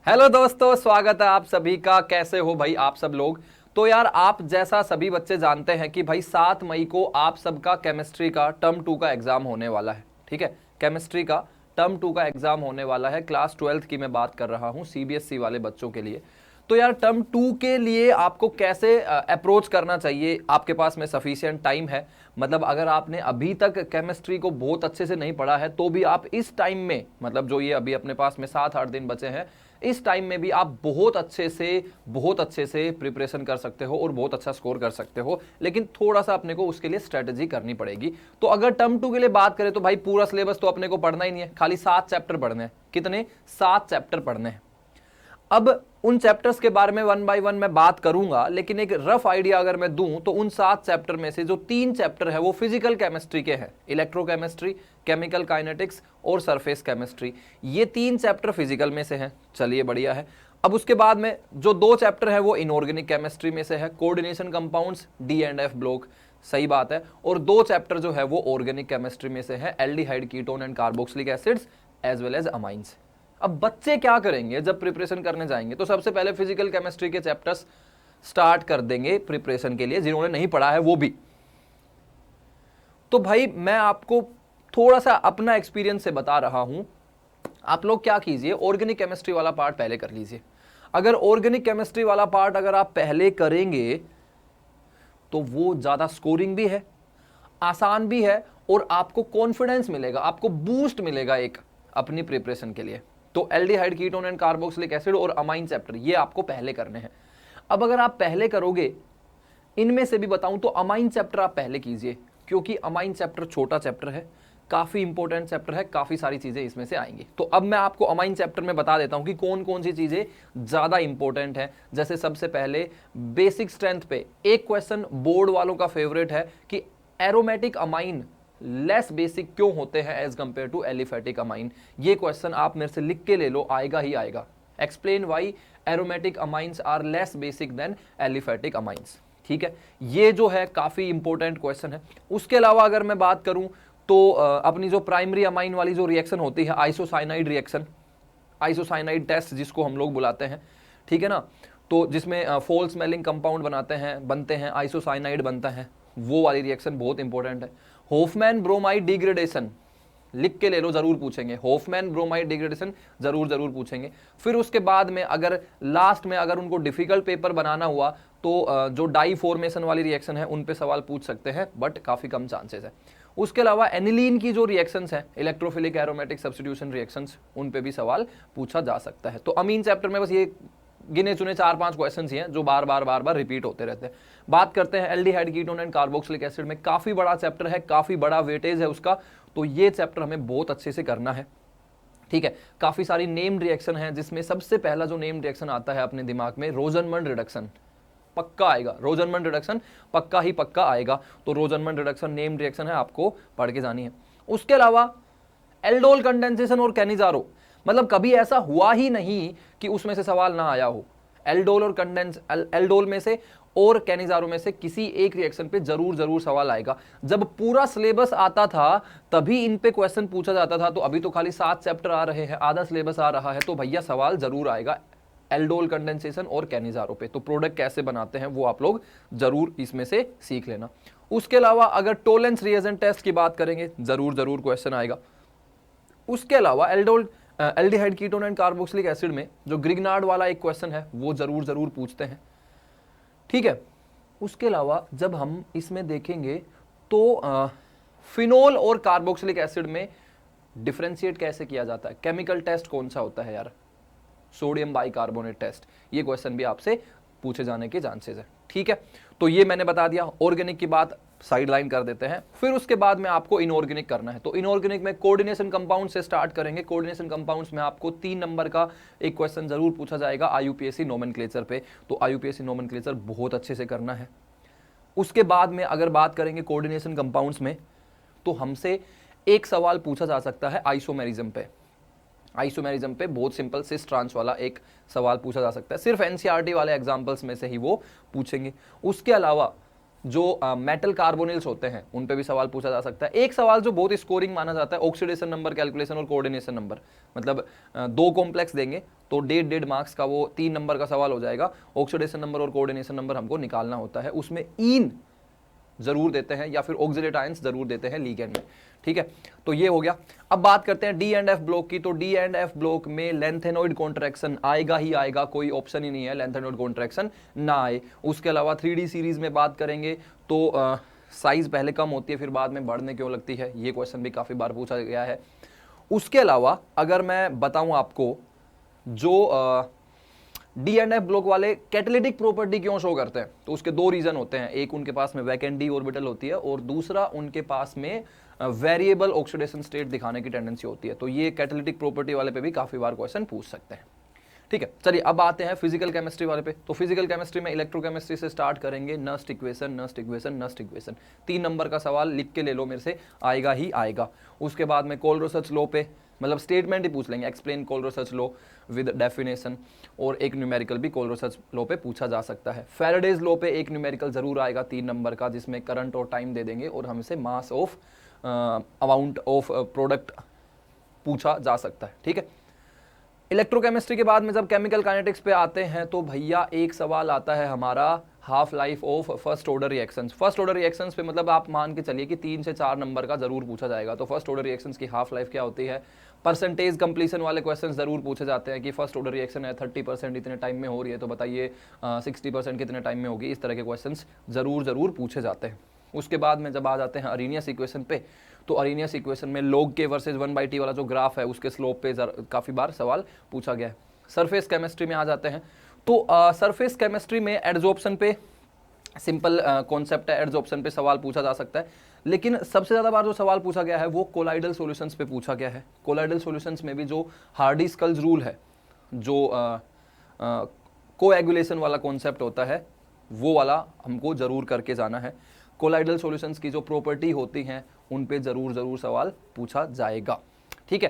Hello दोस्तों, स्वागत है आप सभी का। कैसे हो भाई आप सब लोग। तो यार आप जैसा सभी बच्चे जानते हैं कि भाई 7 मई को आप सबका केमिस्ट्री का टर्म 2 का एग्जाम होने वाला है। ठीक है, केमिस्ट्री का टर्म 2 का एग्जाम होने वाला है। क्लास 12th की मैं बात कर रहा हूं, सीबीएसई वाले बच्चों के लिए। तो यार टर्म 2 के लिए आपको कैसे अप्रोच करना चाहिए, आपके पास में सफिशिएंट टाइम है। मतलब अगर आपने अभी तक केमिस्ट्री को बहुत अच्छे से नहीं पढ़ा है तो भी आप इस टाइम में, मतलब जो ये अभी अपने पास में 7-8 दिन बचे हैं, इस टाइम में भी आप बहुत अच्छे से प्रिपरेशन कर सकते हो और बहुत अच्छा स्कोर कर सकते हो। लेकिन थोड़ा सा अपने को उसके लिए स्ट्रेटेजी करनी पड़ेगी। तो अगर टर्म 2 के लिए बात करें तो भाई पूरा सिलेबस तो अपने को पढ़ना ही नहीं है, खाली 7 चैप्टर पढ़ने हैं। कितने? 7 चैप्टर पढ़ने हैं। अब उन चैप्टर्स के बारे में वन बाय वन मैं बात करूंगा, लेकिन एक रफ आइडिया अगर मैं दूं तो उन 7 चैप्टर में से जो 3 चैप्टर है वो फिजिकल केमिस्ट्री के हैं, इलेक्ट्रोकेमिस्ट्री, केमिकल काइनेटिक्स और सरफेस केमिस्ट्री। ये 3 चैप्टर फिजिकल में से हैं। चलिए बढ़िया है। अब उसके बाद में जो 2 चैप्टर है वो इनऑर्गेनिक केमिस्ट्री में से है, coordination compounds, D and F block. सही बात है। और 2 चैप्टर जो है वो ऑर्गेनिक केमिस्ट्री में से है, aldehyde, ketone and carboxylic acids as well as amines. अब बच्चे क्या करेंगे जब प्रिपरेशन करने जाएंगे? तो सबसे पहले फिजिकल केमिस्ट्री के चैप्टर्स स्टार्ट कर देंगे प्रिपरेशन के लिए, जिन्होंने नहीं पढ़ा है वो भी। तो भाई मैं आपको थोड़ा सा अपना एक्सपीरियंस से बता रहा हूं। आप लोग क्या कीजिए, ऑर्गेनिक केमिस्ट्री वाला पार्ट पहले कर लीजिए। अगर ऑर्गेनिक केमिस्ट्री वाला पार्ट अगर आप पहले करेंगे तो वो ज्यादा स्कोरिंग भी है, आसान भी है, और आपको कॉन्फिडेंस मिलेगा, आपको बूस्ट मिलेगा एक अपनी प्रिपरेशन के लिए। तो aldehyde, ketone and carboxylic acid और अमाइन चैप्टर ये आपको पहले करने हैं। अब अगर आप पहले करोगे, इनमें से भी बताऊं तो अमाइन चैप्टर आप पहले कीजिए, क्योंकि अमाइन चैप्टर छोटा चैप्टर है, काफी इंपॉर्टेंट चैप्टर है, काफी सारी चीजें इसमें से आएंगी। तो अब मैं आपको अमाइन चैप्टर में बता देता हूं कि कौन कौन सी चीजें ज्यादा इंपॉर्टेंट है। जैसे सबसे पहले बेसिक स्ट्रेंथ पे एक क्वेश्चन बोर्ड वालों का फेवरेट है कि एरोमेटिक अमाइन लेस बेसिक क्यों होते हैं as compare to aliphatic amine. ये क्वेश्चन आप मेरे से लिख के ले लो, आएगा ही आएगा। Explain why aromatic amines are less basic than aliphatic amines. ठीक है, ये जो है काफी इंपॉर्टेंट क्वेश्चन है। उसके अलावा अगर मैं बात करूं तो अपनी जो प्राइमरी अमाइन वाली जो रिएक्शन होती है, आइसोसाइनाइड रिएक्शन, आइसोसाइनाइड टेस्ट जिसको हम लोग बुलाते हैं, ठीक है ना, तो जिसमें फोल स्मेलिंग कंपाउंड बनते हैं, आइसोसाइनाइड बनता है, वो वाली रिएक्शन बहुत इंपॉर्टेंट है। होफमैन ब्रोमाइड डिग्रेडेशन लिख के ले लो, जरूर पूछेंगे। होफमैन ब्रोमाइड डिग्रेडेशन जरूर पूछेंगे। फिर उसके बाद में अगर लास्ट में अगर उनको डिफिकल्ट पेपर बनाना हुआ तो जो डाई फॉर्मेशन वाली रिएक्शन है उन पे सवाल पूछ सकते हैं, बट काफी कम चांसेस है। उसके अलावा एनिलीन की जो रिएक्शंस हैं, इलेक्ट्रोफिलिक एरोमेटिक सब्स्टिट्यूशन रिएक्शंस, उन पे भी सवाल पूछा जा सकता है। तो अमीन चैप्टर में बस ये गिने चुने 4-5 क्वेश्चन ही हैं जो बार बार रिपीट होते रहते हैं। बात करते हैं aldehyde, ketone and carboxylic acid में। काफी बड़ा चैप्टर है, काफी बड़ा वेटेज है उसका, तो ये चैप्टर हमें बहुत अच्छे से करना है। ठीक है, काफी सारी नेम्ड रिएक्शन है, जिसमें सबसे पहला जो नेम्ड रिएक्शन आता है अपने दिमाग में, रोजनमंड रिडक्शन पक्का आएगा। रोजनमंड रिडक्शन पक्का ही पक्का आएगा। तो रोजनमंड रिडक्शन नेम्ड रिएक्शन है, आपको पढ़ के जानी है। उसके अलावा एल्डोल कंडेंसेशन और कैनिजारो, मतलब कभी ऐसा हुआ ही नहीं कि उसमें से सवाल ना आया हो। एल्डोल और एल्डोल में से और कैनिजारो में से किसी एक रिएक्शन पे जरूर सवाल आएगा। जब पूरा सिलेबस आता था तभी इन पे क्वेश्चन पूछा जाता था, तो अभी तो खाली 7 चैप्टर आ रहे हैं, आधा सिलेबस आ रहा है, तो भैया सवाल जरूर आएगा एल्डोल कंडेंसेशन और कैनिजारो पे। तो प्रोडक्ट कैसे बनाते हैं वो आप लोग जरूर इसमें से सीख लेना। उसके अलावा अगर टोलेंस रिएजेंट टेस्ट की बात करेंगे, जरूर क्वेश्चन आएगा। उसके अलावा aldehyde, ketone and carboxylic acid में जो ग्रिग्नार्ड वाला एक क्वेश्चन है वो जरूर पूछते हैं। ठीक है, उसके अलावा जब हम इसमें देखेंगे तो फिनोल और कार्बोक्सिलिक एसिड में डिफरेंशिएट कैसे किया जाता है, केमिकल टेस्ट कौन सा होता है यार, सोडियम बाइकार्बोनेट टेस्ट, ये क्वेश्चन भी आपसे पूछे जाने के चांसेस है। ठीक है, तो ये मैंने बता दिया। ऑर्गेनिक की बात साइड लाइन कर देते हैं। फिर उसके बाद में आपको इनऑर्गेनिक करना है। तो इनऑर्गेनिक में कोऑर्डिनेशन कंपाउंड से स्टार्ट करेंगे। कोऑर्डिनेशन कंपाउंड्स में आपको 3 नंबर का एक क्वेश्चन जरूर पूछा जाएगा आईयूपीएसी नोमेनक्लेचर पे। तो आईयूपीएसी नोमेनक्लेचर बहुत अच्छे से करना है। उसके बाद में अगर बात करेंगे कोऑर्डिनेशन कंपाउंड्स में, तो हमसे एक सवाल पूछा जा सकता है आइसोमेरिज्म पे। आइसोमेरिज्म पे बहुत सिंपल सिस ट्रांस वाला एक सवाल पूछा जा सकता है, सिर्फ एनसीईआरटी वाले एग्जांपल्स में से ही वो पूछेंगे। उसके अलावा जो मेटल कार्बोनिल्स होते हैं उन पे भी सवाल पूछा जा सकता है। एक सवाल जो बहुत स्कोरिंग माना जाता है, ऑक्सीडेशन नंबर कैलकुलेशन और कोऑर्डिनेशन नंबर, मतलब दो कॉम्प्लेक्स देंगे तो 1.5 मार्क्स का वो 3 नंबर का सवाल हो जाएगा। ऑक्सीडेशन नंबर और कोऑर्डिनेशन नंबर हमको निकालना होता है, उसमें ईन जरूर देते हैं या फिर ऑक्सिलेट आयंस जरूर देते हैं लिगेंड में, ठीक है। तो ये हो गया। अब बात करते हैं डी एंड एफ ब्लॉक की। तो डी एंड एफ ब्लॉक में लेंथेनॉइड कॉन्ट्रैक्शन आएगा ही आएगा, कोई ऑप्शन ही नहीं है लेंथेनॉइड कॉन्ट्रैक्शन ना आए। उसके अलावा 3D सीरीज में बात करेंगे तो साइज पहले कम होती है फिर बाद में बढ़ने क्यों लगती है, ये क्वेश्चन भी काफी बार पूछा गया है। उसके अलावा अगर मैं बताऊं आपको, जो डी एंड एफ ब्लॉक वाले कैटालिटिक प्रॉपर्टी क्यों शो करते हैं, तो उसके दो रीजन होते हैं। एक उनके पास में वैकेंट डी ऑर्बिटल होती है और दूसरा उनके पास में वेरिएबल ऑक्सीडेशन स्टेट दिखाने की टेंडेंसी होती है। तो ये कैटालिटिक प्रॉपर्टी वाले पे भी काफी बार क्वेश्चन पूछ सकते हैं, ठीक है। चलिए अब आते हैं फिजिकल केमिस्ट्री वाले पे। तो फिजिकल केमिस्ट्री में इलेक्ट्रोकेमिस्ट्री से स्टार्ट करेंगे। Nernst equation, Nernst equation, Nernst equation, 3 number का सवाल लिख के ले लो मेरे से, आएगा ही आएगा। उसके बाद में कोलरोसर्च लॉ पे, मतलब स्टेटमेंट ही पूछ लेंगे, एक्सप्लेन कोलरोसर्च लॉ विद डेफिनेशन, और एक न्यूमेरिकल भी कोलरोसर्च लॉ पे पूछा जा सकता है। फैराडेज लॉ पे एक न्यूमेरिकल जरूर आएगा 3 नंबर का, जिसमें करंट और टाइम दे देंगे और हमसे mass of amount of product पूछा जा सकता है, ठीक है। इलेक्ट्रोकेमिस्ट्री के बाद में जब केमिकल काइनेटिक्स पे आते हैं तो भैया एक सवाल आता है हमारा half life of first order reactions. First order reactions पे मतलब आप मान के चलिए कि 3 से 4 नंबर का जरूर पूछा जाएगा। तो फर्स्ट ऑर्डर रिएक्शंस की हाफ लाइफ क्या होती है, परसेंटेज कंप्लीशन वाले क्वेश्चन जरूर पूछे जाते हैं कि फर्स्ट ऑर्डर रिएक्शन है 30% इतने टाइम में हो रही है, तो बताइए 60% कितने टाइम में होगी। इस तरह के क्वेश्चन जरूर पूछे जाते हैं। उसके बाद में जब आ जाते हैं अरेनियस इक्वेशन पे, तो अरेनियस इक्वेशन में log k वर्सेज 1/t वाला जो ग्राफ है उसके स्लोप पे काफी बार सवाल पूछा गया है। सरफेस केमिस्ट्री में आ जाते हैं तो सरफेस केमिस्ट्री में एडजॉर्प्शन पे सिंपल कॉन्सेप्ट है, एडजॉर्प्शन पे सवाल पूछा जा सकता है। लेकिन सबसे ज्यादा बार जो सवाल पूछा गया है वो कोलाइडल सॉल्यूशंस पे पूछा गया है। कोलाइडल सॉल्यूशंस में भी जो हार्डी-स्कल्स रूल है, जो कोएगुलेशन वाला कॉन्सेप्ट होता है, वो वाला हमको जरूर करके जाना है। कोलाइडल सॉल्यूशंस की जो प्रॉपर्टी होती हैं उन पे जरूर सवाल पूछा जाएगा, ठीक है।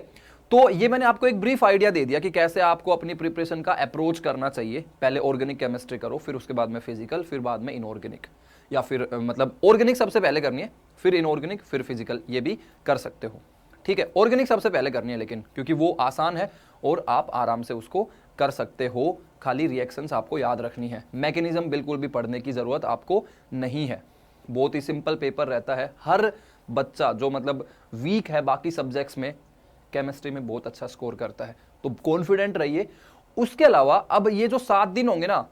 तो ये मैंने आपको एक ब्रीफ आइडिया दे दिया कि कैसे आपको अपनी प्रिपरेशन का अप्रोच करना चाहिए। पहले ऑर्गेनिक केमिस्ट्री करो, फिर उसके बाद में फिजिकल, फिर बाद में इनऑर्गेनिक, या फिर मतलब ऑर्गेनिक सबसे पहले करनी है, फिर इनऑर्गेनिक, फिर फिजिकल, ये भी कर सकते हो, ठीक है। ऑर्गेनिक सबसे पहले करनी है लेकिन, क्योंकि वो आसान है और आप आराम से उसको कर सकते हो। खाली रिएक्शंस आपको याद रखनी है, मैकेनिज्म बिल्कुल भी पढ़ने की जरूरत आपको नहीं है। बहुत ही सिंपल पेपर रहता है। हर बच्चा जो मतलब वीक है बाकी सब्जेक्ट्स में, केमिस्ट्री में बहुत अच्छा स्कोर करता है, तो कॉन्फिडेंट रहिए। उसके अलावा अब ये जो 7 दिन होंगे ना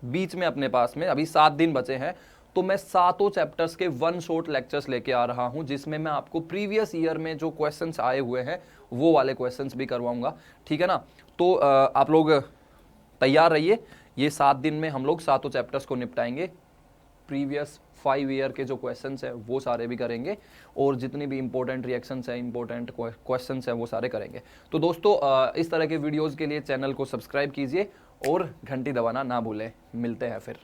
बीच में, अपने पास में अभी 7 दिन बचे हैं, तो मैं 7 चैप्टर्स के 1 शॉट लेक्चर्स लेके आ रहा हूं, जिसमें मैं आपको प्रीवियस ईयर में जो क्वेश्चंस आए हुए हैं वो वाले क्वेश्चंस भी करवाऊंगा, ठीक है ना। तो आप लोग तैयार रहिए। ये 7 दिन में हम लोग 7 चैप्टर्स को निपटाएंगे। प्रीवियस 5 ईयर के जो क्वेश्चंस हैं वो सारे भी करेंगे, और जितनी भी इंपॉर्टेंट रिएक्शंस हैं, इंपॉर्टेंट क्वेश्चंस हैं, वो सारे करेंगे। तो दोस्तों इस तरह के वीडियोस के लिए चैनल को सब्सक्राइब कीजिए और घंटी दबाना ना भूलें। मिलते हैं फिर।